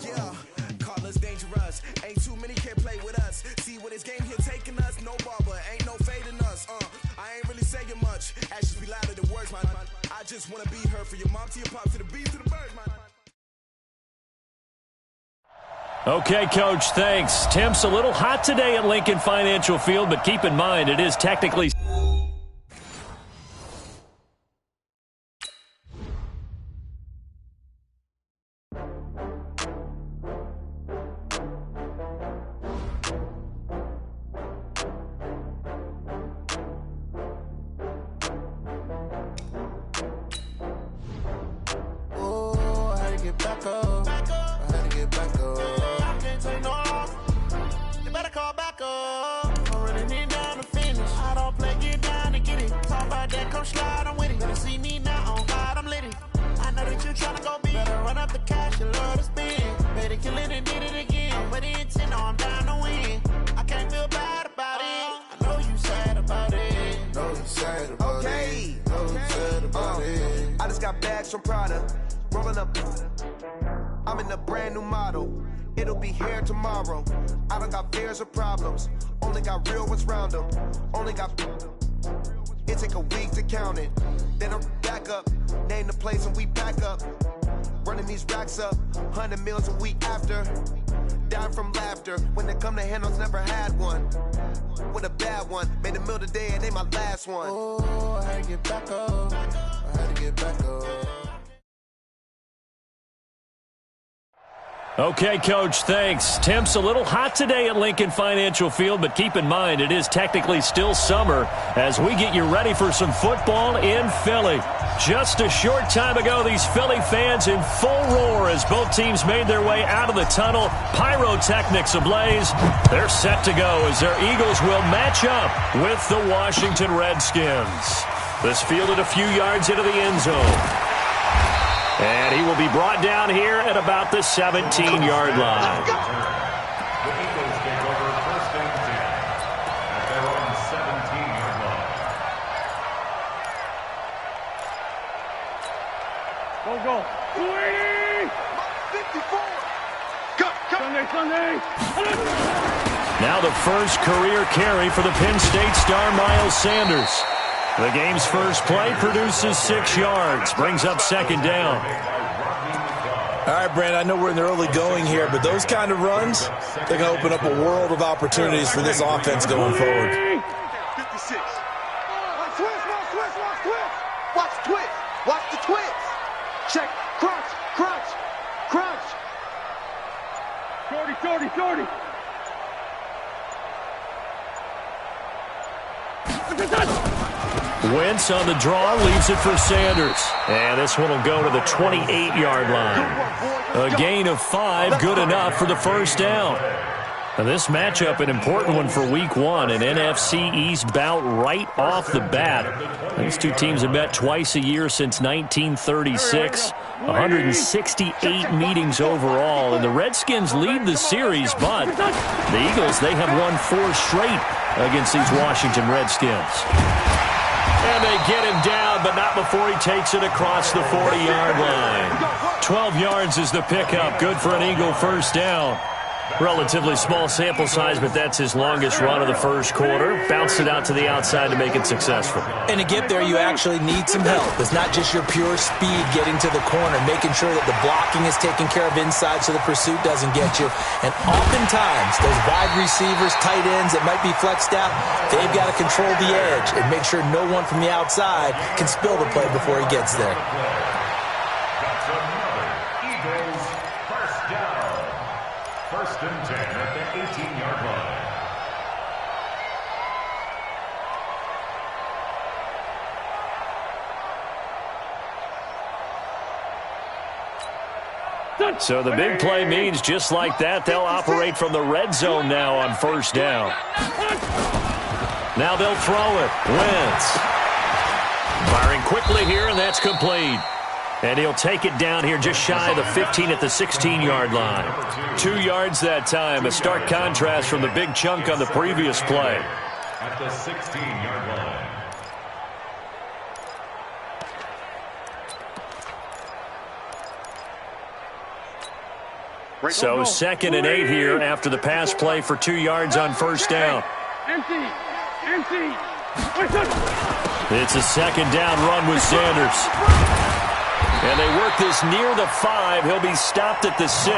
Yeah, call us dangerous. Ain't too many can play with us. See what this game here taking us. No barber, ain't no fading us. I ain't really saying much. Actions be louder than words, man. I just wanna be heard for your mom to your pop to the beat to the bird, man. Okay, Coach, thanks. Temps a little hot today at Lincoln Financial Field, but keep in mind it is technically... From Prada, rolling up. I'm in a brand new model. It'll be here tomorrow. I don't got fears or problems. Only got real ones round them. Only got. It take a week to count it. Then I'm back up. Name the place and we back up. Running these racks up. 100 meals a week after. Dying from laughter. When it come to handles, never had one. With a bad one. Made a meal today and ain't my last one. Oh, I had to get back up. I had to get back up. Okay, Coach, thanks. Temps a little hot today at Lincoln Financial Field, but keep in mind it is technically still summer as we get you ready for some football in Philly. Just a short time ago, these Philly fans in full roar as both teams made their way out of the tunnel. Pyrotechnics ablaze. They're set to go as their Eagles will match up with the Washington Redskins. This fielded a few yards into the end zone. And he will be brought down here at about the 17-yard line. The Eagles take over first and 10 at their own 17-yard line. Go. 54. Go. Sunday. Now the first career carry for the Penn State star Miles Sanders. The game's first play produces 6 yards, brings up second down. All right, Brand, I know we're in the early going here, but those kind of runs, they're going to open up a world of opportunities for this offense going forward. 56. Watch twist. Watch the twist. Check. Crunch. 40. Wentz on the draw, leaves it for Sanders. And this one will go to the 28-yard line. A gain of 5, good enough for the first down. And this matchup, an important one for Week 1, an NFC East bout right off the bat. These two teams have met twice a year since 1936. 168 meetings overall, and the Redskins lead the series, but the Eagles, they have won 4 straight against these Washington Redskins. And they get him down, but not before he takes it across the 40-yard line. 12 yards is the pickup. Good for an Eagle first down. Relatively small sample size, but that's his longest run of the first quarter. Bounced it out to the outside to make it successful. And to get there, you actually need some help. It's not just your pure speed getting to the corner, making sure that the blocking is taken care of inside so the pursuit doesn't get you. And oftentimes, those wide receivers, tight ends that might be flexed out, they've got to control the edge and make sure no one from the outside can spill the play before he gets there. That's another Eagles first down. First and 10 at the 18-yard line. So the big play means just like that, they'll operate from the red zone now on first down. Now they'll throw it. Wentz firing quickly here, and that's complete. And he'll take it down here just shy of the 15 at the 16-yard line. 2 yards that time, a stark contrast from the big chunk on the previous play. At the 16-yard line. So 2nd and 8 here after the pass play for 2 yards on first down. Empty. It's a 2nd down run with Sanders. And they work this near the 5. He'll be stopped at the 6.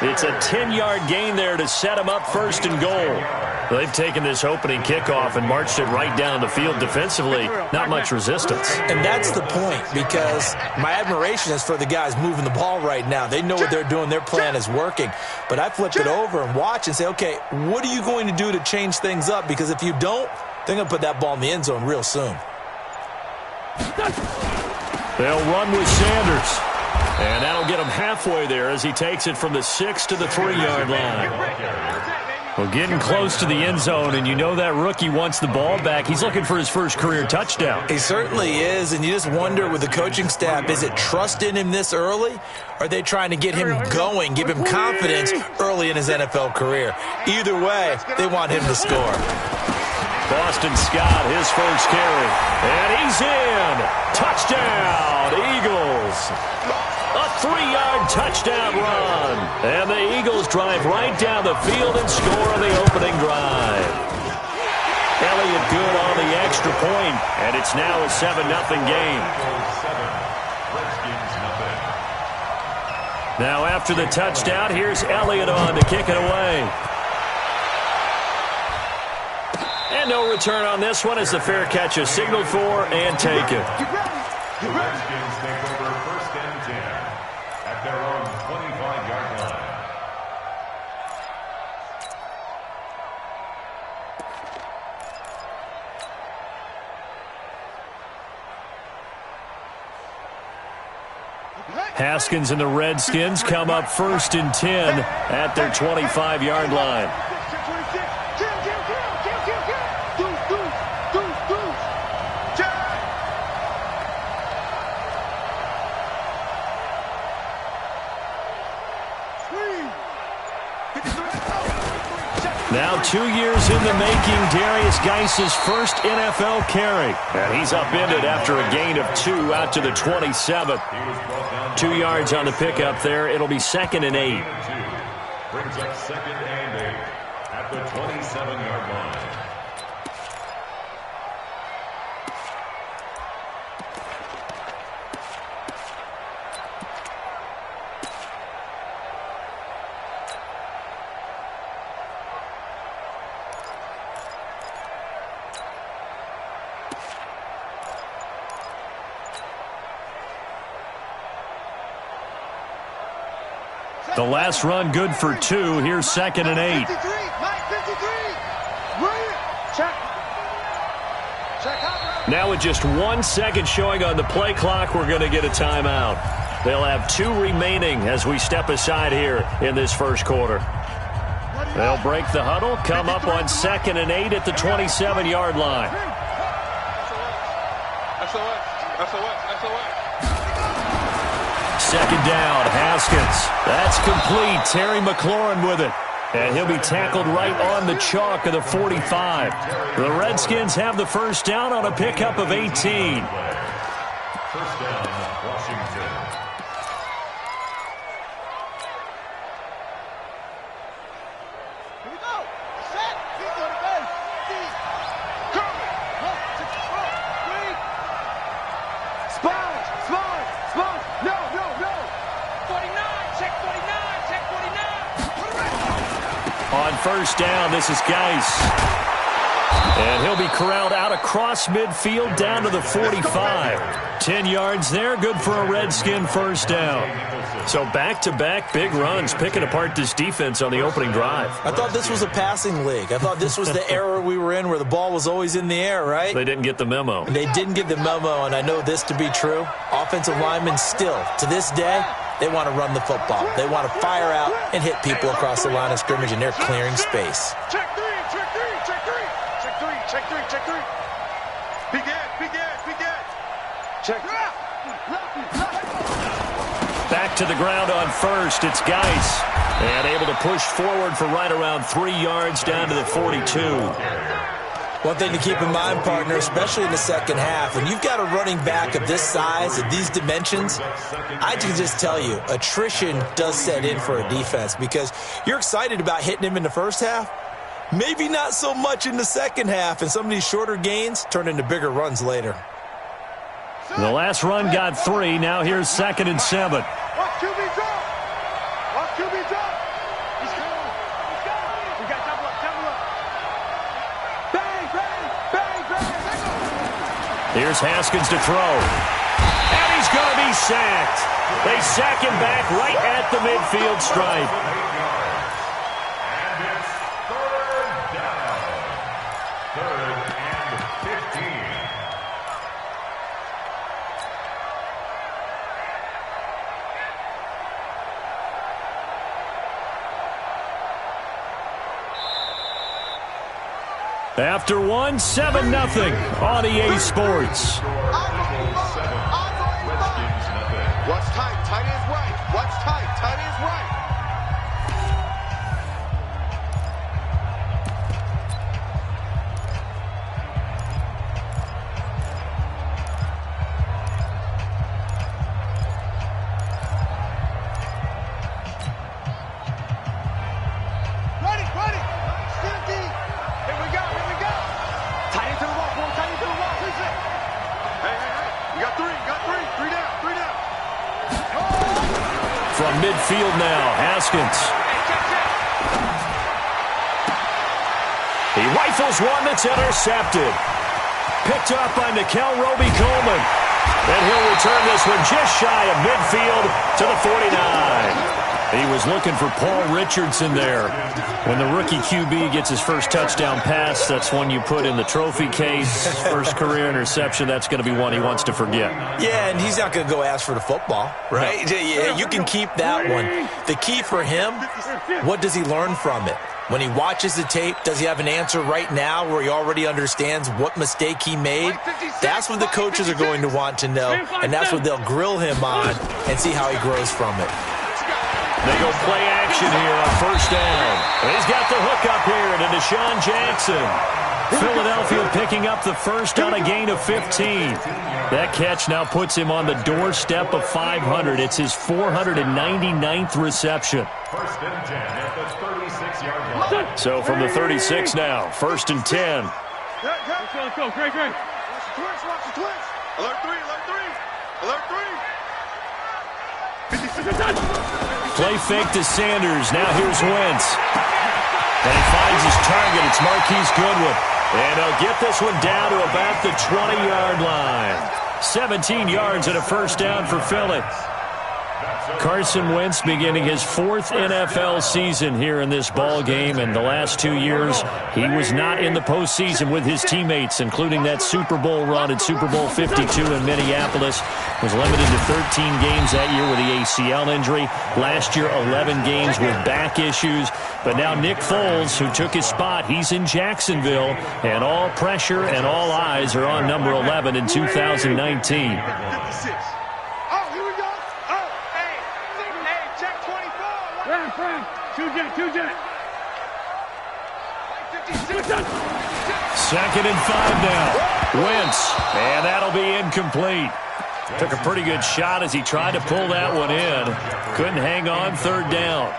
It's a 10-yard gain there to set him up 1st and goal. They've taken this opening kickoff and marched it right down the field defensively. Not much resistance. And that's the point, because my admiration is for the guys moving the ball right now. They know what they're doing. Their plan is working. But I flip it over and watch and say, okay, what are you going to do to change things up? Because if you don't, they're going to put that ball in the end zone real soon. They'll run with Sanders. And that'll get him halfway there as he takes it from the 6 to the 3-yard line. Well, getting close to the end zone, and you know that rookie wants the ball back. He's looking for his first career touchdown. He certainly is, and you just wonder with the coaching staff, is it trust in him this early? Or are they trying to get him going, give him confidence early in his NFL career? Either way, they want him to score. Boston Scott, his first carry. And he's in. Touchdown, Eagles. A 3-yard touchdown run. And the Eagles drive right down the field and score on the opening drive. Elliott good on the extra point, and it's now a 7-0 game. Now after the touchdown, here's Elliott on to kick it away. And no return on this one as the fair catch is signaled for and taken. The Redskins take over 1st and 10 at their own 25-yard line. Haskins and the Redskins come up 1st and 10 at their 25-yard line. Now 2 years in the making, Darius Geis's first NFL carry. And he's upended after a gain of 2 out to the 27. 2 yards on the pickup there. It'll be 2nd and 8. Brings up 2nd and 8 at the 27-yard line. The last run good for 2. Here's 2nd and 8. Now with just 1 second showing on the play clock, we're going to get a timeout. They'll have 2 remaining as we step aside here in this first quarter. They'll break the huddle, come up on 2nd and 8 at the 27-yard line. Second down, Haskins. That's complete. Terry McLaurin with it. And he'll be tackled right on the chalk of the 45. The Redskins have the first down on a pickup of 18. First down, Washington. Here we go. Set. He's on the base. Sponge. No. 49. Check 49. On first down, this is Geis. And he'll be corralled out across midfield down to the 45. 10 yards there, good for a Redskin first down. So back-to-back big runs, picking apart this defense on the opening drive. I thought this was a passing league. I thought this was the era we were in where the ball was always in the air, right? They didn't get the memo. They didn't get the memo, and I know this to be true. Offensive linemen still, to this day, they want to run the football. They want to fire out and hit people across the line of scrimmage, and they're clearing space. Check three. Begin. Check. Back to the ground on first. It's Geis. And able to push forward for right around 3 yards down to the 42. One thing to keep in mind, partner, especially in the second half, when you've got a running back of this size, of these dimensions, I can just tell you, attrition does set in for a defense because you're excited about hitting him in the first half. Maybe not so much in the second half, and some of these shorter gains turn into bigger runs later. The last run got 3. Now here's 2nd and 7. Watch QB drop. Watch QB drop. He's coming. He's coming. We got double up, double up. Bang, bang, bang, bang. Here's Haskins to throw. And he's going to be sacked. They sack him back right at the midfield stripe. And it's 3rd down. 3rd and 15. After 1, 7-0 on EA Sports. Watch tight, tight is right. Watch tight, tight is right. Ready, ready. Still deep. Here we go, here we go. Tight into the wall, boy. Tight into the wall. Please it. Hey, hey, hey. You got 3, got 3. 3 down, 3 down. From midfield now, Haskins. He rifles one that's intercepted. Picked up by Nickel Roby-Coleman. And he'll return this one just shy of midfield to the 49. He was looking for Paul Richardson there. When the rookie QB gets his first touchdown pass, that's one you put in the trophy case. First career interception, that's going to be one he wants to forget. Yeah, and he's not going to go ask for the football, right? No. Yeah, you can keep that one. The key for him, what does he learn from it? When he watches the tape, does he have an answer right now where he already understands what mistake he made? That's what the coaches are going to want to know, and that's what they'll grill him on and see how he grows from it. They go play action here on 1st down. And he's got the hook up here to Deshaun Jackson. Philadelphia picking up the first on a gain of 15. That catch now puts him on the doorstep of 500. It's his 499th reception. 1st and 10 at the 36-yard line. So from the 36 now, 1st and 10. Let's go, great, great. Watch the twins. Alert 3, alert 3. Alert 3. Play fake to Sanders. Now here's Wentz. And he finds his target. It's Marquise Goodwin. And he'll get this one down to about the 20-yard line. 17 yards and a first down for Philly. Carson Wentz beginning his 4th NFL season here in this ball game, and the last 2 years he was not in the postseason with his teammates, including that Super Bowl run at Super Bowl 52 in Minneapolis. Was limited to 13 games that year with the ACL injury. Last year, 11 games with back issues. But now Nick Foles, who took his spot, he's in Jacksonville, and all pressure and all eyes are on number 11 in 2019. Two jet. 2nd and 5 now. Wentz, and that'll be incomplete. Took a pretty good shot as he tried to pull that one in. Couldn't hang on 3rd down.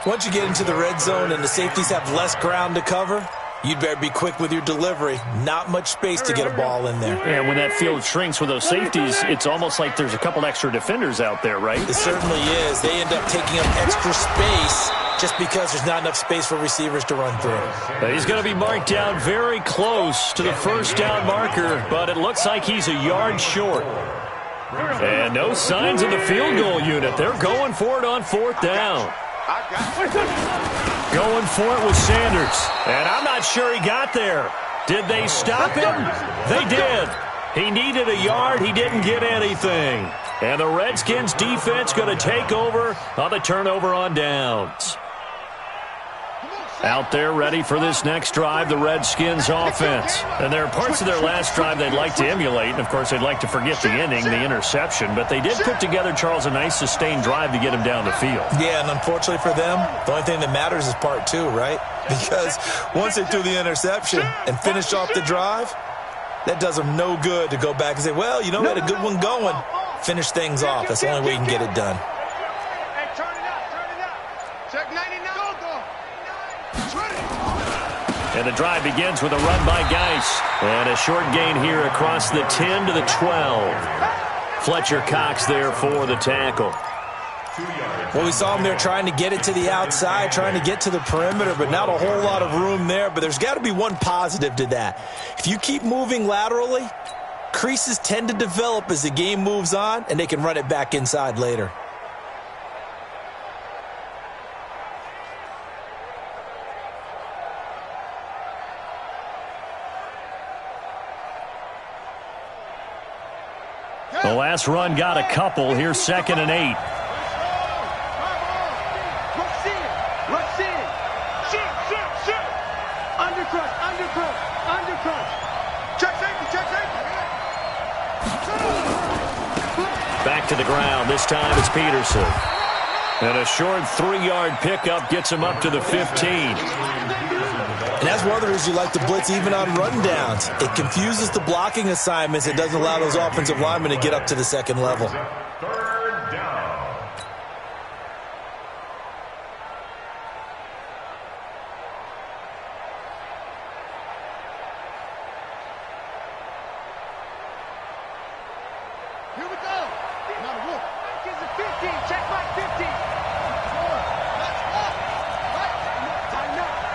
Once you get into the red zone and the safeties have less ground to cover, you'd better be quick with your delivery. Not much space to get a ball in there. And when that field shrinks with those safeties, it's almost like there's a couple extra defenders out there, right? It certainly is. They end up taking up extra space just because there's not enough space for receivers to run through. But he's going to be marked down very close to the first down marker, but it looks like he's a yard short. And no signs of the field goal unit. They're going for it on 4th down. Going for it with Sanders. And I'm not sure he got there. Did they stop him? They did. He needed a yard. He didn't get anything. And the Redskins defense going to take over on the turnover on downs. Out there ready for this next drive, the Redskins offense. And there are parts of their last drive they'd like to emulate, and of course they'd like to forget the inning, the interception, but they did put together, Charles, a nice sustained drive to get him down the field. Yeah, and unfortunately for them, the only thing that matters is part two, right? Because once they threw the interception and finished off the drive, that does them no good to go back and say, well, you know, we had a good one going. Finish things off. That's the only way you can get it done. Hey, turn it up. Check 99. And the drive begins with a run by Geis. And a short gain here across the 10 to the 12. Fletcher Cox there for the tackle. Well, we saw him there trying to get it to the outside, trying to get to the perimeter, but not a whole lot of room there. But there's got to be one positive to that. If you keep moving laterally, creases tend to develop as the game moves on, and they can run it back inside later. The last run got a couple. Here's 2nd and 8. Rush in. Shoot. Undercrush. Check safety. Back to the ground. This time it's Peterson. And a short 3-yard pickup gets him up to the 15. And that's one of the reasons you like to blitz even on rundowns. It confuses the blocking assignments. It doesn't allow those offensive linemen to get up to the second level. Third down. Here we go. Now the wolf. Kids at 15. Check my 15.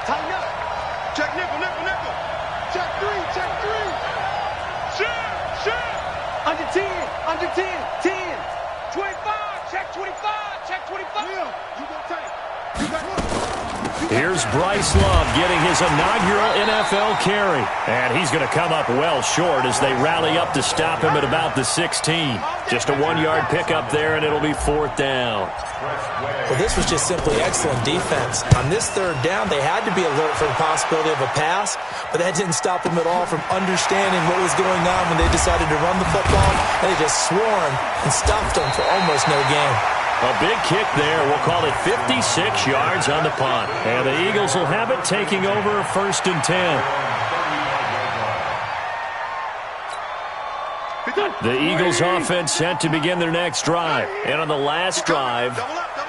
Tighten up. Check nickel. Check three. Shoot. Under 10. 10. 25. Check 25. Yeah, you go tight. You got one. Here's Bryce Love getting his inaugural NFL carry. And he's going to come up well short as they rally up to stop him at about the 16. Just a 1-yard pickup there, and it'll be 4th down. Well, this was just simply excellent defense. On this 3rd down, they had to be alert for the possibility of a pass, but that didn't stop them at all from understanding what was going on when they decided to run the football, and they just swarmed and stuffed them for almost no gain. A big kick there. We'll call it 56 yards on the punt. And the Eagles will have it, taking over 1st and 10. The Eagles offense set to begin their next drive. And on the last drive,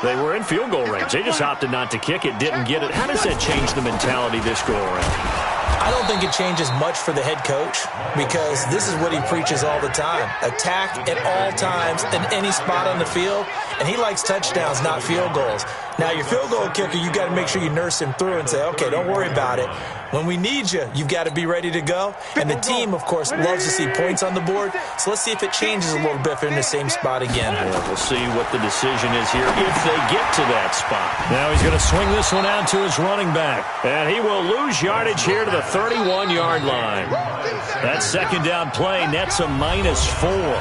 they were in field goal range. They just opted not to kick it, didn't get it. How does that change the mentality this go around? I don't think it changes much for the head coach because this is what he preaches all the time. Attack at all times in any spot on the field, and he likes touchdowns, not field goals. Now, your field goal kicker, you got to make sure you nurse him through and say, okay, don't worry about it. When we need you, you've got to be ready to go. And the team, of course, loves to see points on the board. So let's see if it changes a little bit if they're in the same spot again. Yeah, we'll see what the decision is here if they get to that spot. Now he's going to swing this one out to his running back. And he will lose yardage here to the 31-yard line. That 2nd down play nets a -4.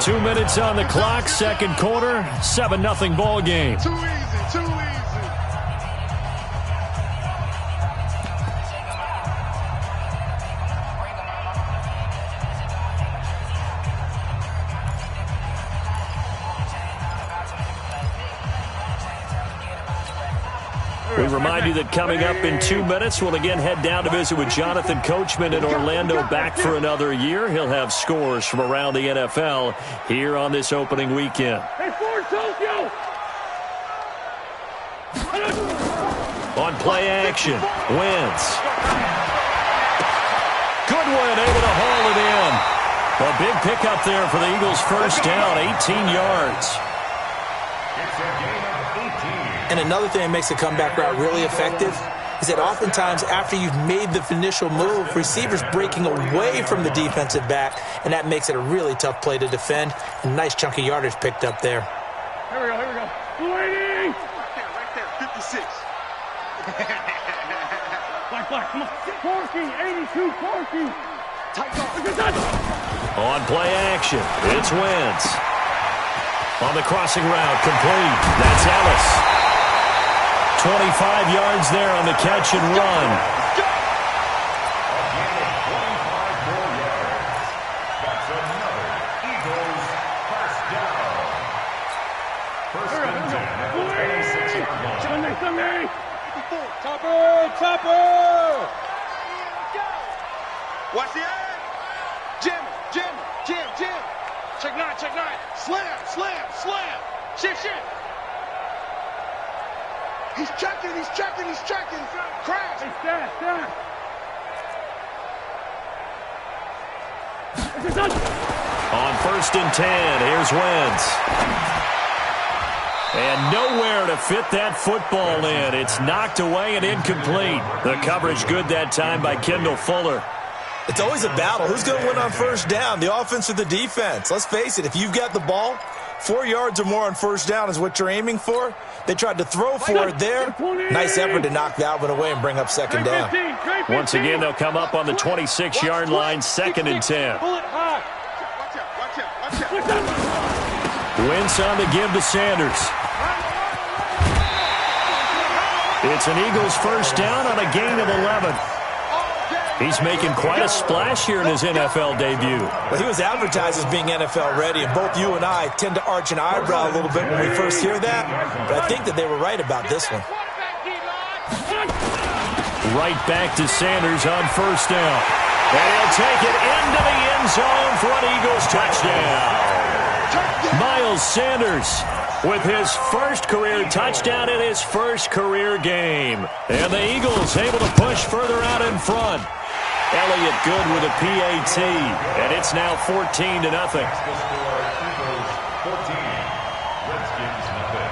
2 minutes on the clock, 2nd quarter, 7-0 ball game. Too easy. We remind you that coming up in 2 minutes, we'll again head down to visit with Jonathan Coachman in Orlando, back for another year. He'll have scores from around the NFL here on this opening weekend. Hey, Ford, Tokyo! On play action, Wentz. Goodwin able to haul it in. A big pickup there for the Eagles' 1st down, 18 yards. And another thing that makes the comeback route really effective is that oftentimes after you've made the initial move, receivers breaking away from the defensive back, and that makes it a really tough play to defend. A nice chunk of yardage picked up there. Here we go. Waiting! Right there, 56. Black, come on. Corky, 82, Corky. Tight off. On play action, it's Wentz. On the crossing route, complete. That's Ellis. 25 yards there on the catch and run. That's another Eagles first down. First and 10 at the 26-yard line. Chopper! Watch the eye. Jim. Check nine. Slam. Shit. He's checking. Crash. On first and 10, here's Wentz. And nowhere to fit that football in. It's knocked away and incomplete. The coverage good that time by Kendall Fuller. It's always a battle. Who's going to win on first down, the offense or the defense? Let's face it, if you've got the ball, 4 yards or more on first down is what you're aiming for. They tried to throw for it there. Nice effort to knock that one away and bring up second down. Once again, they'll come up on the 26-yard line, second and 10. Wentz on the give to Sanders. It's an Eagles first down on a gain of 11. He's making quite a splash here in his NFL debut. Well, he was advertised as being NFL ready, and both you and I tend to arch an eyebrow a little bit when we first hear that, but I think that they were right about this one. Right back to Sanders on first down. And he'll take it into the end zone for an Eagles touchdown. Miles Sanders with his first career touchdown in his first career game. And the Eagles able to push further out in front. Elliott good with a PAT, and it's now 14-0. Eagles 14, Redskins nothing.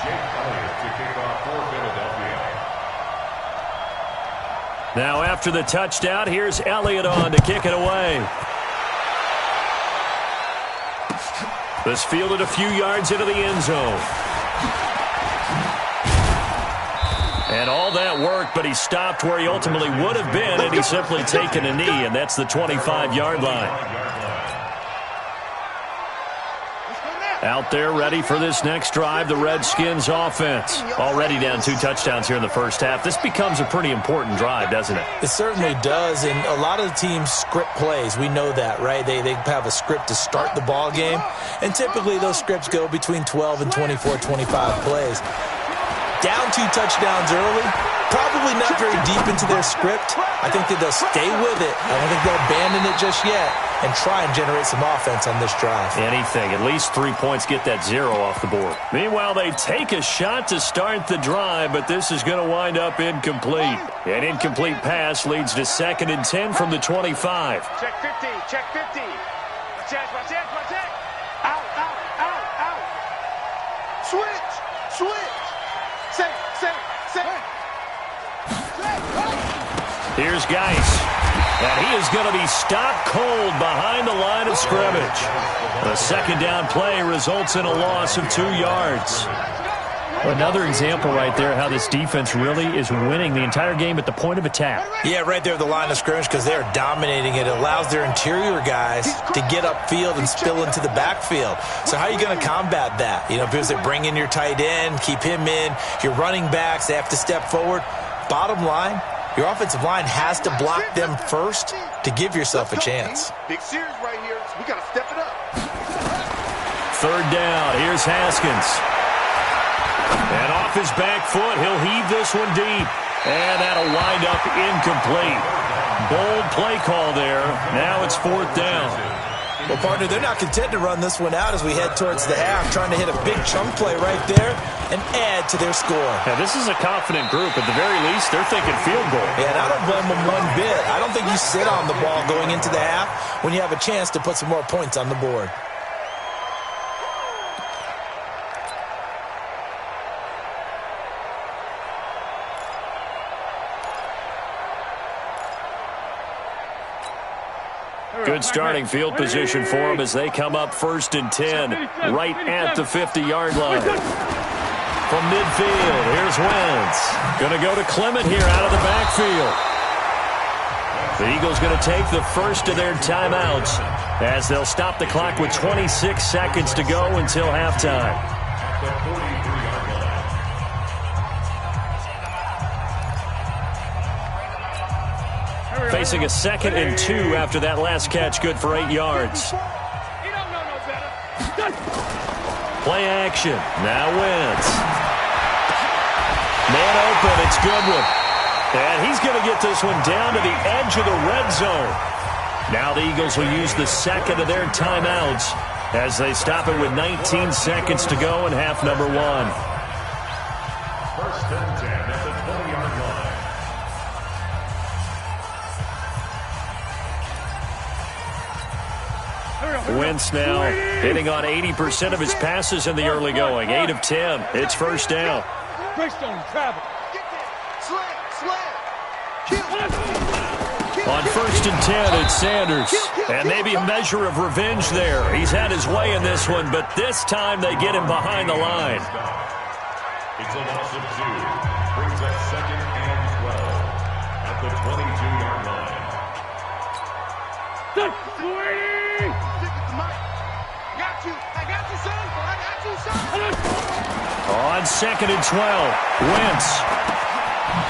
Jake Elliott to kick off for Philadelphia. Now after the touchdown, here's Elliott on to kick it away. This fielded a few yards into the end zone. And all that work, but he stopped where he ultimately would have been, and he's simply taken a knee, and that's the 25-yard line. Out there ready for this next drive, the Redskins offense. Already down 2 touchdowns here in the first half. This becomes a pretty important drive, doesn't it? It certainly does, and a lot of the teams script plays. We know that, right? They have a script to start the ball game, and typically those scripts go between 12 and 24, 25 plays. Down 2 touchdowns early, probably not very deep into their script. I think that they'll stay with it. I don't think they'll abandon it just yet and try and generate some offense on this drive. Anything. At least 3 points, get that 0 off the board. Meanwhile, they take a shot to start the drive, but this is going to wind up incomplete. An incomplete pass leads to 2nd and 10 from the 25. Check 50. Watch it. Out. Switch. Say. Here's Geis. And he is going to be stopped cold behind the line of scrimmage. The second down play results in a loss of 2 yards. Another example right there how this defense really is winning the entire game at the point of attack. Yeah, right there at the line of scrimmage because they're dominating it. It allows their interior guys to get upfield and spill into the backfield. So how are you going to combat that? Because they bring in your tight end, keep him in. Your running backs, they have to step forward. Bottom line, your offensive line has to block them first to give yourself a chance. Big series right here, so we got to step it up. Third down, here's Haskins. And off his back foot, he'll heave this one deep. And that'll wind up incomplete. Bold play call there. Now it's 4th down. Well, partner, they're not content to run this one out as we head towards the half, trying to hit a big chunk play right there and add to their score. Now, this is a confident group. At the very least, they're thinking field goal. Yeah, and I don't blame them one bit. I don't think you sit on the ball going into the half when you have a chance to put some more points on the board. Good starting field position for them as they come up 1st and 10, right at the 50-yard line. from midfield. Here's Wentz. Going to go to Clement here out of the backfield. The Eagles going to take the first of their timeouts as they'll stop the clock with 26 seconds to go until halftime. At the 43-yard line. Facing a 2nd and 2 after that last catch, good for 8 yards. Play action. Now Wentz. Man open. It's Goodwin. And he's going to get this one down to the edge of the red zone. Now the Eagles will use the second of their timeouts as they stop it with 19 seconds to go in half number 1. First and 10 at the 20-yard line. Wentz now hitting on 80% of his passes in the early going. 8 of 10. It's first down. Greystone, travel. On first and 10, it's Sanders. And maybe a measure of revenge there. He's had his way in this one, but this time they get him behind the line. It's a loss of 2. Brings up 2nd and 12 at the 22-yard line. On 2nd and 12, Wentz.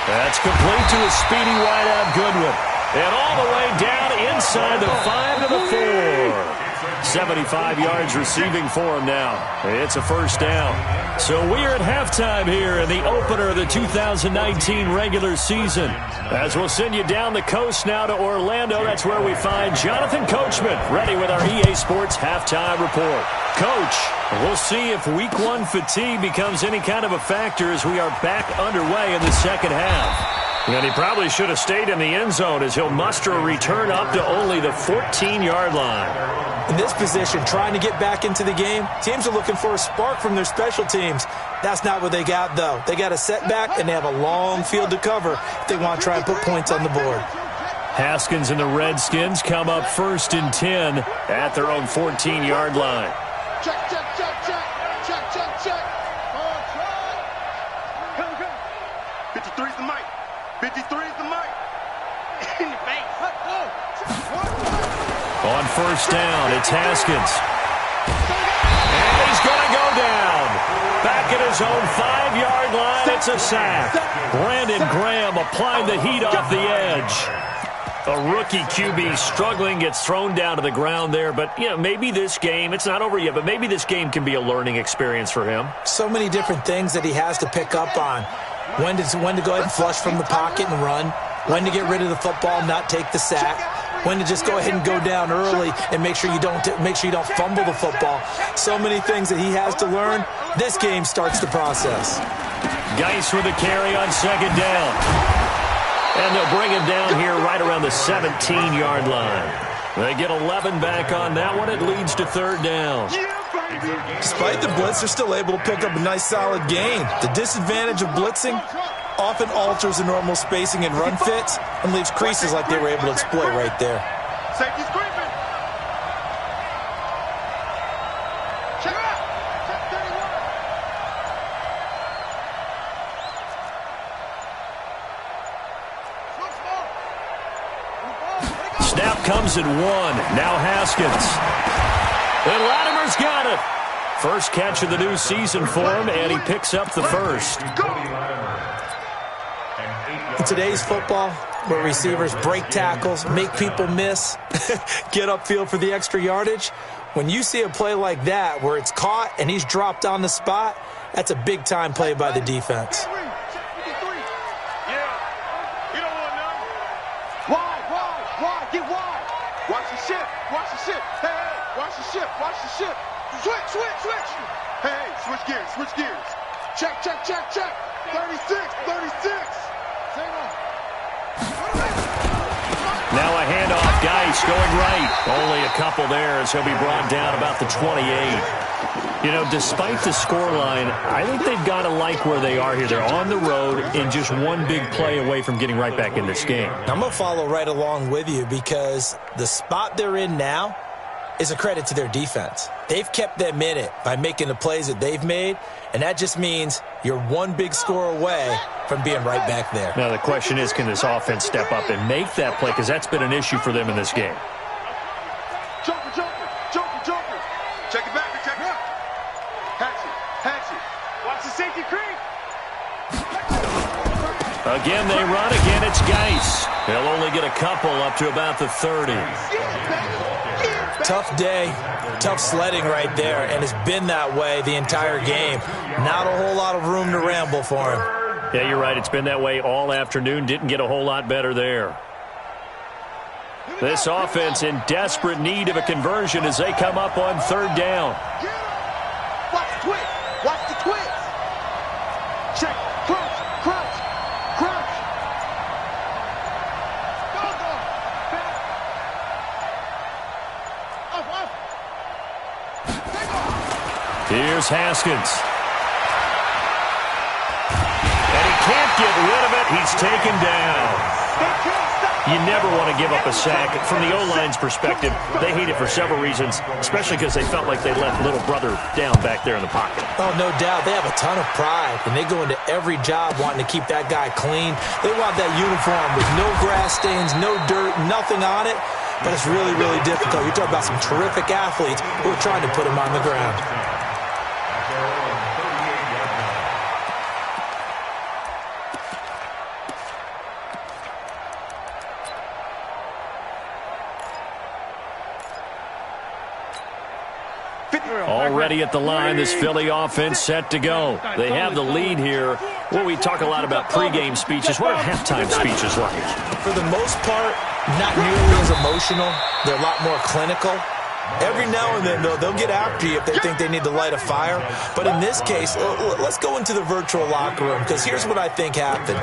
That's complete to a speedy wideout Goodwin. And all the way down inside the 5 to the 4. 75 yards receiving for him now. It's a first down. So we are at halftime here in the opener of the 2019 regular season. As we'll send you down the coast now to Orlando, that's where we find Jonathan Coachman ready with our EA Sports halftime report. Coach, we'll see if week 1 fatigue becomes any kind of a factor as we are back underway in the second half. And he probably should have stayed in the end zone as he'll muster a return up to only the 14-yard line. In this position, trying to get back into the game, teams are looking for a spark from their special teams. That's not what they got, though. They got a setback, and they have a long field to cover if they want to try and put points on the board. Haskins and the Redskins come up first and 10 at their own 14-yard line. Check, check, check, check. Check, check, check. On track. Come, come. 53's the mic. 53's the mic. In your face. On first down, it's Haskins. And he's going to go down. Back at his own 5-yard line, it's a sack. Brandon Graham applying the heat off the edge. A rookie QB struggling, gets thrown down to the ground there. But, you know, maybe this game, it's not over yet, but maybe this game can be a learning experience for him. So many different things that he has to pick up on. When to go ahead and flush from the pocket and run. When to get rid of the football and not take the sack. When to just go ahead and go down early and make sure you don't fumble the football. So many things that he has to learn. This game starts the process. Geis with a carry on second down. And they'll bring him down here right around the 17-yard line. They get 11 back on that one. It leads to third down. Despite the blitz, they're still able to pick up a nice, solid gain. The disadvantage of blitzing often alters the normal spacing and run fits and leaves creases like they were able to exploit right there. Safety's creeping. Check it out. Check 31. Snap comes at 1. Now Haskins. And Latimer's got it. First catch of the new season for him, and he picks up the first. In today's football, where receivers break tackles, make people miss, get upfield for the extra yardage, when you see a play like that where it's caught and he's dropped on the spot, that's a big-time play by the defense. Get wide. Watch the ship. Watch the ship. Hey, watch the ship. Watch the ship. Switch, switch, switch. Hey, switch gears, switch gears. Check, check, check, check. 36, 36. Now a handoff. Geis going right. Only a couple there as he'll be brought down about the 28. You know, despite the scoreline, I think they've got to like where they are here. They're on the road and just one big play away from getting right back in this game. I'm going to follow right along with you because the spot they're in now, is a credit to their defense. They've kept them in it by making the plays that they've made, and that just means you're one big score away from being right back there. Now the question is, can this offense step up and make that play? Because that's been an issue for them in this game. Joker, joker, joker, joker. Check it back, check it out. Hatch it. Watch the safety creep. Again, they run. Again, it's Geis. He'll only get a couple up to about the 30. Tough day, tough sledding right there, and it's been that way the entire game. Not a whole lot of room to ramble for him. Yeah, you're right. It's been that way all afternoon. Didn't get a whole lot better there. This offense in desperate need of a conversion as they come up on third down. Watch the twist. Watch the twist. Check. Crouch. Crouch. Crouch. Go. Back. Up. Here's Haskins. And he can't get rid of it. He's taken down. You never want to give up a sack. From the O-line's perspective, they hate it for several reasons, especially because they felt like they left little brother down back there in the pocket. Oh, no doubt. They have a ton of pride, and they go into every job wanting to keep that guy clean. They want that uniform with no grass stains, no dirt, nothing on it, but it's really, really difficult. You're talking about some terrific athletes who are trying to put him on the ground. Already at the line, this Philly offense set to go. They have the lead here. Well, we talk a lot about pregame speeches. What are halftime speeches like? For the most part, not nearly as emotional. They're a lot more clinical. Every now and then, though, they'll get after you if they think they need to light a fire. But in this case, let's go into the virtual locker room, because here's what I think happened.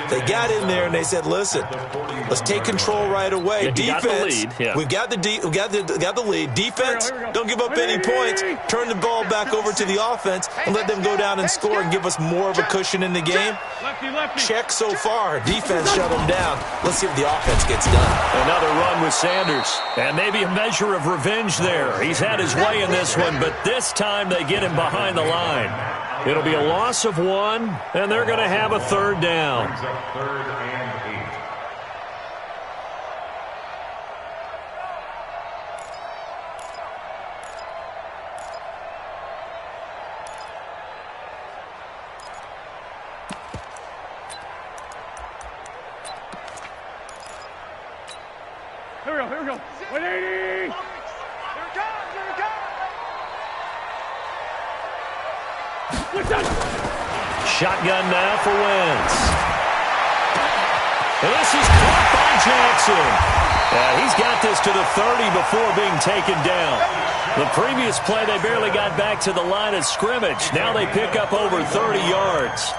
They got in there and they said, listen, let's take control right away. Yeah, defense, we've got the lead. Defense, don't give up any points. Turn the ball back over to the offense and let them go down and score and give us more of a cushion in the game. Check so far. Defense shut them down. Let's see if the offense gets done. Another run with Sanders. And maybe a measure of revenge there. He's had his way in this one, but this time they get him behind the line. It'll be a loss of 1, and they're going to have a third down. Third and 8. Here we go. 180. Shotgun now for Wentz. And this is caught by Jackson. He's got this to the 30 before being taken down. The previous play, they barely got back to the line of scrimmage. Now they pick up over 30 yards.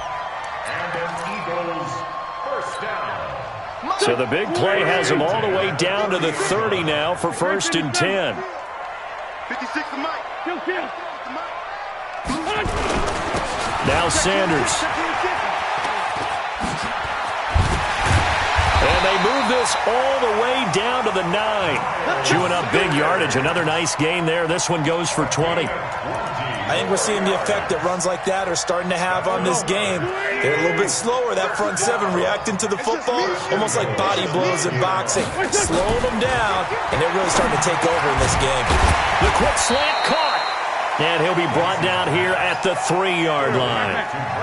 And an Eagles first down. So the big play has them all the way down to the 30 now for 1st and 10. 56 to Mike. Kill. Now Sanders. And they move this all the way down to the 9. Chewing up big yardage. Another nice gain there. This one goes for 20. I think we're seeing the effect that runs like that are starting to have on this game. They're a little bit slower, that front 7, reacting to the football, almost like body blows in boxing. Slowing them down, and they're really starting to take over in this game. The quick slant caught. And he'll be brought down here at the 3-yard line.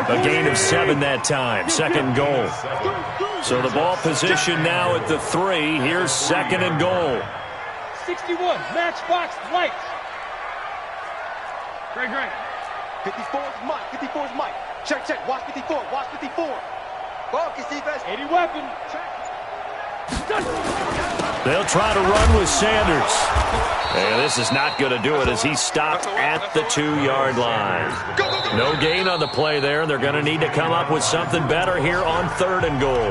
A gain of 7 that time. 2nd goal. So the ball position now at the 3. Here's 2nd and goal. 61, matchbox lights. Great. 54 is Mike. Check. Watch 54. Focus, defense. 80 weapon. They'll try to run with Sanders. And this is not going to do it as he's stopped at the 2-yard line. No gain on the play there. They're going to need to come up with something better here on 3rd and goal.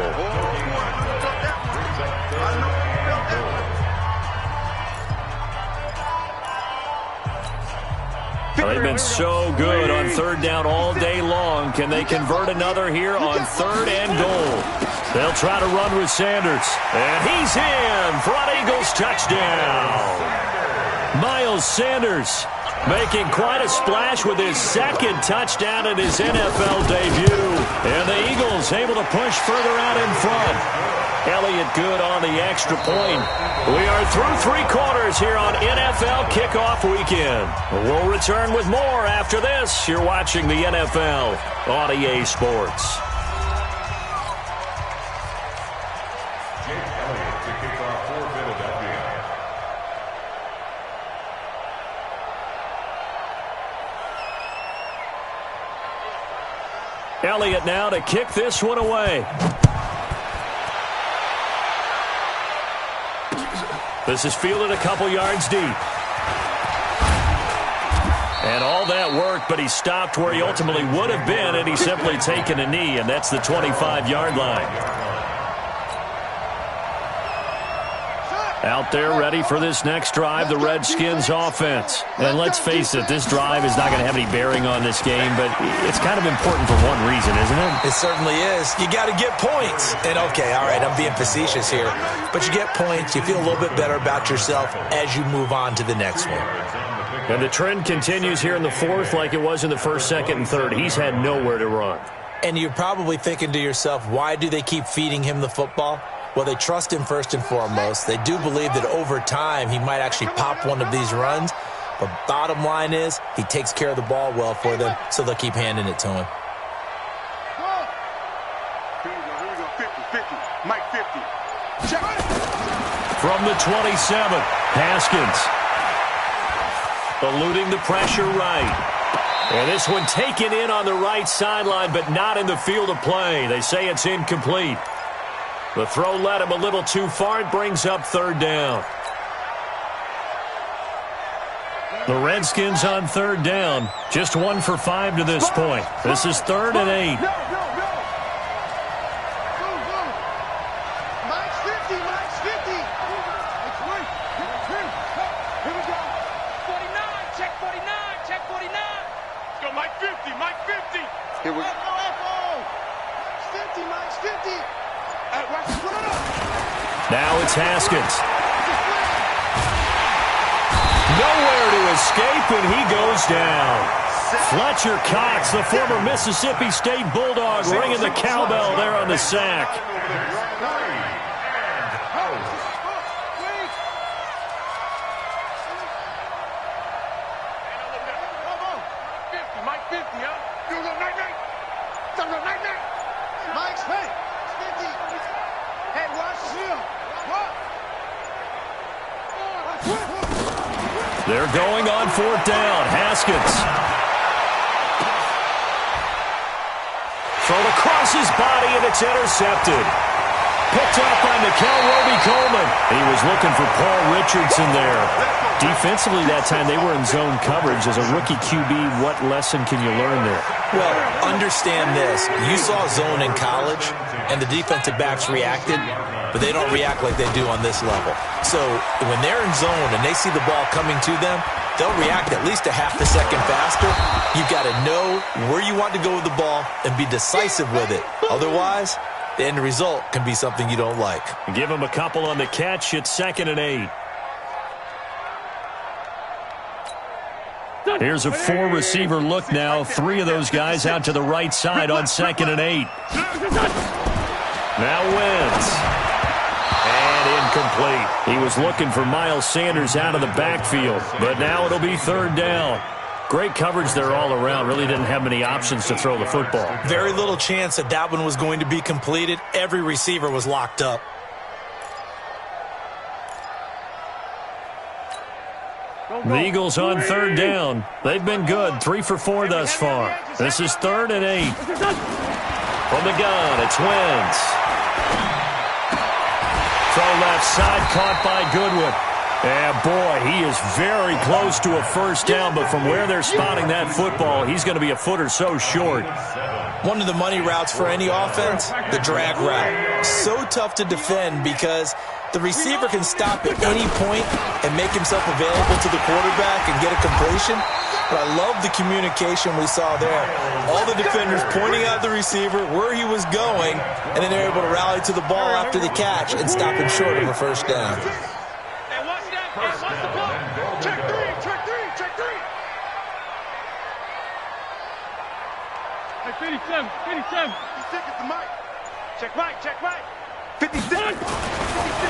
Well, they've been so good on 3rd down all day long. Can they convert another here on 3rd and goal? They'll try to run with Sanders. And he's in for an Eagles touchdown. Miles Sanders making quite a splash with his second touchdown in his NFL debut. And the Eagles able to push further out in front. Elliott good on the extra point. We are through 3 quarters here on NFL Kickoff Weekend. We'll return with more after this. You're watching the NFL on EA Sports. Elliott now to kick this one away. This is fielded a couple yards deep. And all that work, but he stopped where he ultimately would have been, and he's simply taken a knee, and that's the 25-yard line. Out there ready for this next drive, the Redskins offense. And let's face it, this drive is not going to have any bearing on this game, but it's kind of important for one reason, isn't it? It certainly is. You got to get points. And okay, all right, I'm being facetious here, but you get points, you feel a little bit better about yourself as you move on to the next one. And the trend continues here in the fourth like it was in the first, second, and third. He's had nowhere to run. And you're probably thinking to yourself, why do they keep feeding him the football? Well, they trust him first and foremost. They do believe that over time he might actually pop one of these runs. But bottom line is he takes care of the ball well for them, so they'll keep handing it to him. Here we go, 50, Mike 50. Check. From the 27, Haskins. Eluding the pressure right. And this one taken in on the right sideline, but not in the field of play. They say it's incomplete. The throw led him a little too far. It brings up third down. The Redskins on third down. Just 1 for 5 to this point. This is 3rd and 8. Mike's 50, Mike's 50. Here we go. 49, check 49, check 49. Let's go, Mike 50, Mike 50. Here we go. Mike's 50, Mike's 50. Now it's Haskins. Nowhere to escape, and he goes down. Fletcher Cox, the former Mississippi State Bulldog, ringing the cowbell there on the sack. Mike 50, huh? You go, night. Mike's 50. Hey, watch him. They're going on 4th down. Haskins. Thrown across his body, and it's intercepted. Picked up by Mikel Roby-Coleman. He was looking for Paul Richardson there. Defensively that time, they were in zone coverage. As a rookie QB, what lesson can you learn there? Well, understand this. You saw zone in college, and the defensive backs reacted, but they don't react like they do on this level. So when they're in zone and they see the ball coming to them, they'll react at least a half a second faster. You've got to know where you want to go with the ball and be decisive with it. Otherwise, the end result can be something you don't like. Give him a couple on the catch. It's 2nd and 8. Here's a 4-receiver look now. 3 of those guys out to the right side on 2nd and 8. Now wins. And incomplete. He was looking for Miles Sanders out of the backfield, but now it'll be 3rd down. Great coverage there all around. Really didn't have many options to throw the football. Very little chance that that one was going to be completed. Every receiver was locked up. The Eagles on 3rd down. They've been good. 3 for 4 thus far. This is 3rd and 8. From the gun, it's Wentz. Throw left side, caught by Goodwin. And boy, he is very close to a first down, but from where they're spotting that football, he's going to be a foot or so short. One of the money routes for any offense, the drag route. So tough to defend because the receiver can stop at any point and make himself available to the quarterback and get a completion. But I love the communication we saw there. All the defenders pointing out the receiver, where he was going, and then they're able to rally to the ball after the catch and stop him short of a first down. Hey, watch that. Hey, watch the ball. Check 57, 57. 56 is the mic. Check right, check right. 56.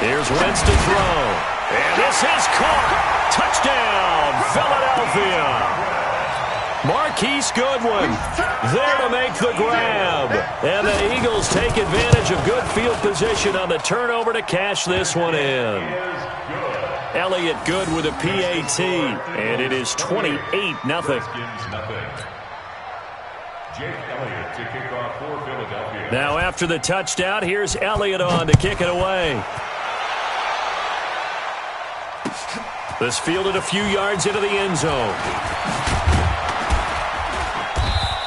Here's Wentz to throw. And this is caught. Touchdown, Philadelphia. Marquise Goodwin there to make the grab. And the Eagles take advantage of good field position on the turnover to cash this one in. Elliott good with a PAT. And it is 28-0. Now after the touchdown, here's Elliott on to kick it away. This fielded a few yards into the end zone.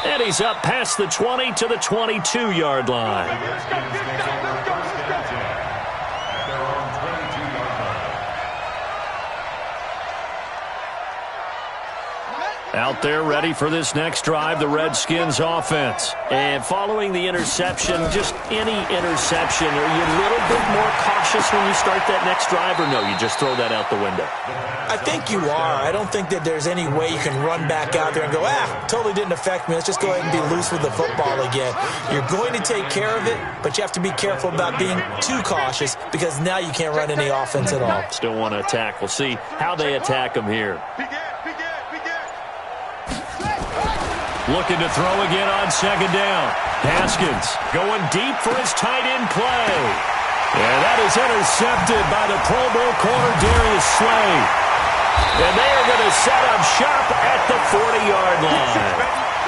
And he's up past the 20 to the 22-yard line. Out there ready for this next drive, the Redskins offense. And following the interception, just any interception, are you a little bit more cautious when you start that next drive, or no, you just throw that out the window? I think you are. I don't think that there's any way you can run back out there and go, totally didn't affect me. Let's just go ahead and be loose with the football again. You're going to take care of it, but you have to be careful about being too cautious because now you can't run any offense at all. Still want to attack. We'll see how they attack them here. Looking to throw again on second down. Haskins going deep for his tight end play. And that is intercepted by the Pro Bowl corner Darius Slay. And they are going to set up shop at the 40-yard line.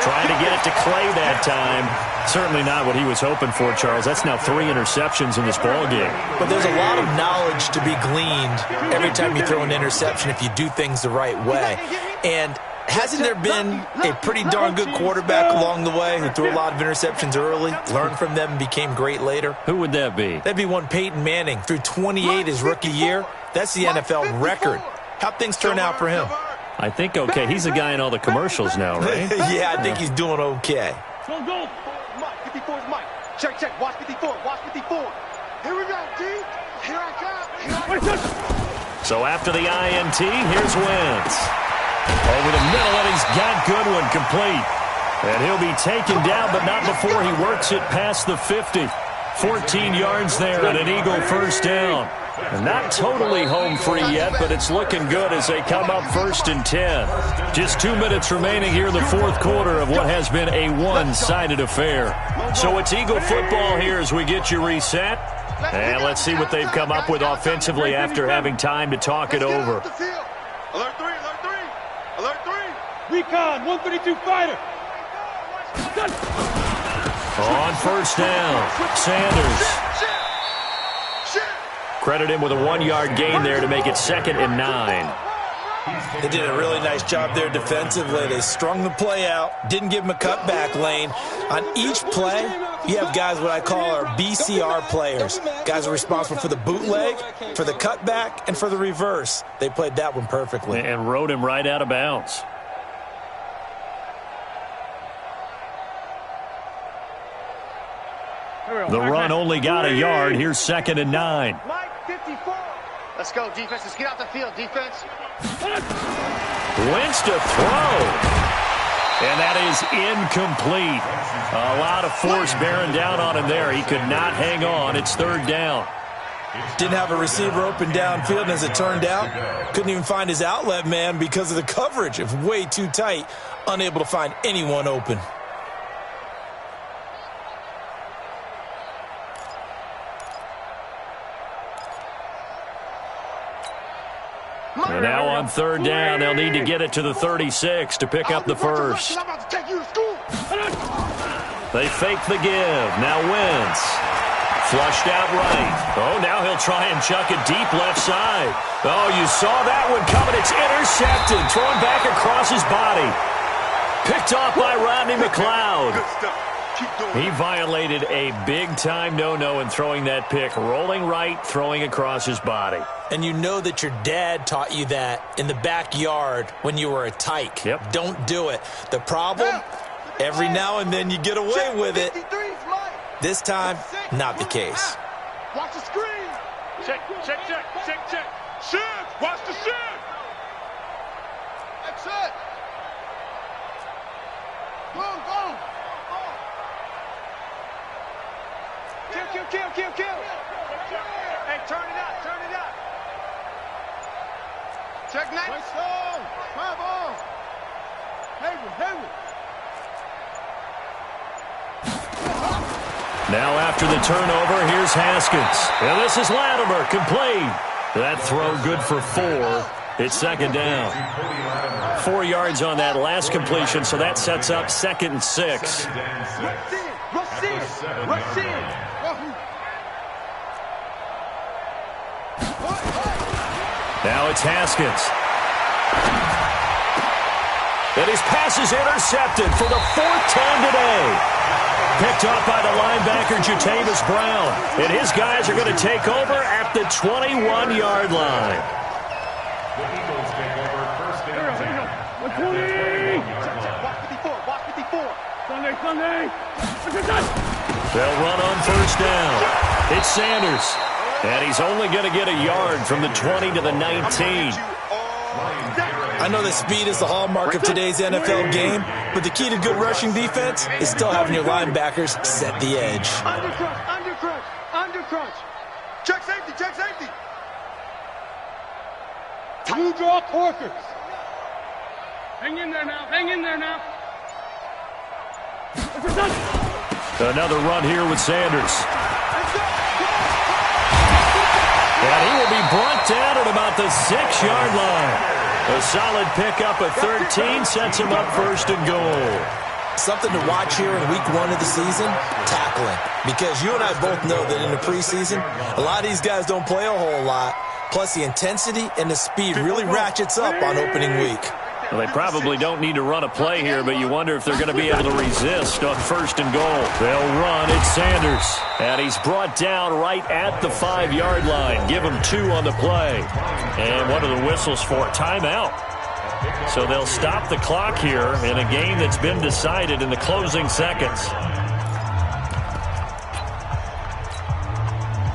Trying to get it to Clay that time. Certainly not what he was hoping for, Charles. That's now 3 interceptions in this ballgame. But there's a lot of knowledge to be gleaned every time you throw an interception if you do things the right way. And hasn't there been a pretty darn good quarterback along the way who threw a lot of interceptions early, learned from them, and became great later? Who would that be? That'd be one Peyton Manning. Threw 28 his rookie year. That's the NFL record. How'd things turn out for him? I think okay. He's a guy in all the commercials now, right? Yeah, I think he's doing okay. Go, go. Mike, 54 is Mike. Check, check. Watch 54. Watch 54. Here we go, D. Here I come. So after the INT, here's Wentz. Over the middle, and he's got Goodwin complete. And he'll be taken down, but not before he works it past the 50. 14 yards there and an Eagle first down. And not totally home free yet, but it's looking good as they come up 1st and 10. Just 2 minutes remaining here in the fourth quarter of what has been a one-sided affair. So it's Eagle football here as we get you reset. And let's see what they've come up with offensively after having time to talk it over. Alert 3, alert 3. Alert 3. Recon, 132 fighter. On first down, Sanders. Credit him with a 1-yard gain there to make it 2nd and 9. They did a really nice job there defensively. They strung the play out, didn't give him a cutback lane. On each play, you have guys what I call our BCR players. Guys are responsible for the bootleg, for the cutback, and for the reverse. They played that one perfectly. And rode him right out of bounds. The run only got a yard. Here's 2nd and 9. Mike, 54. Let's go, defense. Let's get out the field, defense. Wentz to throw. And that is incomplete. A lot of force bearing down on him there. He could not hang on. It's 3rd down. Didn't have a receiver open downfield, and as it turned out, couldn't even find his outlet man because of the coverage. It was way too tight, unable to find anyone open. And now on 3rd down, they'll need to get it to the 36 to pick up the first. They fake the give. Now Wentz. Flushed out right. Oh, now he'll try and chuck it deep left side. Oh, you saw that one coming. It's intercepted. Thrown back across his body. Picked off by Rodney McLeod. He violated a big-time no-no in throwing that pick. Rolling right, throwing across his body. And you know that your dad taught you that in the backyard when you were a tyke. Yep. Don't do it. The problem, every now and then you get away with it. This time, not the case. Watch the screen. Check, check, check, check, check. Shift. Watch the shift. That's it. Go, go. kill. Hey, turn it up. Check night. Right side. 5 on. Hayward. Now after the turnover, here's Haskins. And this is Latimer, complete. That throw good for 4. It's second down. 4 yards on that last completion, so that sets up 2nd and 6. Rush in. Now it's Haskins. And his pass is intercepted for the 4th time today. Picked off by the linebacker, Jatavis Brown. And his guys are going to take over at the 21-yard line. The Eagles take over first and 10. Walk 54. Sunday. They'll run on first down. It's Sanders. And he's only going to get a yard from the 20 to the 19. I know that speed is the hallmark of today's NFL game, but the key to good rushing defense is still having your linebackers set the edge. Undercrunch. Check safety. Blue draw Corkers. Hang in there now. Another run here with Sanders. And he will be brought down at about the 6-yard line. A solid pickup of 13 sets him up first and goal. Something to watch here in week 1 of the season, tackling. Because you and I both know that in the preseason, a lot of these guys don't play a whole lot. Plus the intensity and the speed really ratchets up on opening week. Well, they probably don't need to run a play here, but you wonder if they're going to be able to resist on first and goal. They'll run. It's Sanders. And he's brought down right at the 5-yard line. Give him 2 on the play. And what are the whistles for? Timeout. So they'll stop the clock here in a game that's been decided in the closing seconds.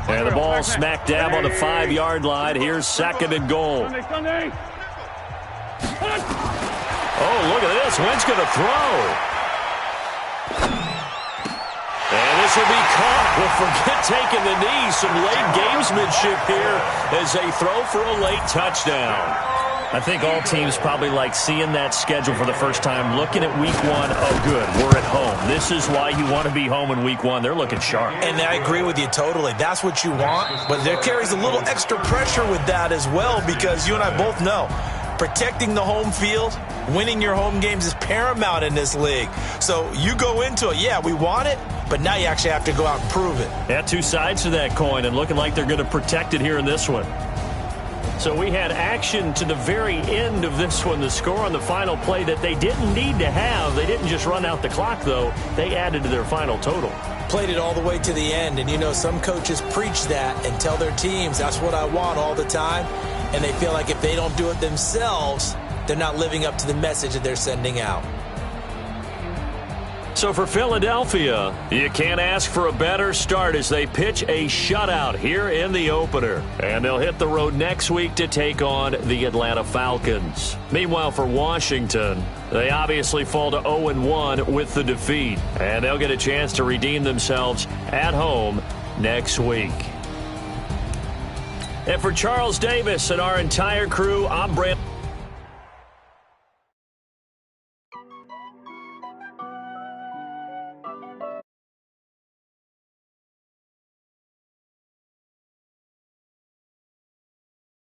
And the ball smack dab on the 5-yard line. Here's 2nd and goal. Oh, look at this. Wentz going to throw. And this will be caught. Well, forget taking the knee. Some late gamesmanship here as they throw for a late touchdown. I think all teams probably like seeing that schedule for the first time, looking at week 1. Oh, good, we're at home. This is why you want to be home in week 1. They're looking sharp. And I agree with you totally. That's what you want. But there carries a little extra pressure with that as well, because you and I both know protecting the home field, winning your home games is paramount in this league. So you go into it, yeah, we want it, but now you actually have to go out and prove it. Yeah, 2 sides to that coin, and looking like they're going to protect it here in this one. So we had action to the very end of this one. The score on the final play that they didn't need to have. They didn't just run out the clock, though. They added to their final total. Played it all the way to the end, and you know some coaches preach that and tell their teams, that's what I want all the time. And they feel like if they don't do it themselves, they're not living up to the message that they're sending out. So for Philadelphia, you can't ask for a better start as they pitch a shutout here in the opener. And they'll hit the road next week to take on the Atlanta Falcons. Meanwhile, for Washington, they obviously fall to 0-1 with the defeat. And they'll get a chance to redeem themselves at home next week. And for Charles Davis and our entire crew, I'm Brent.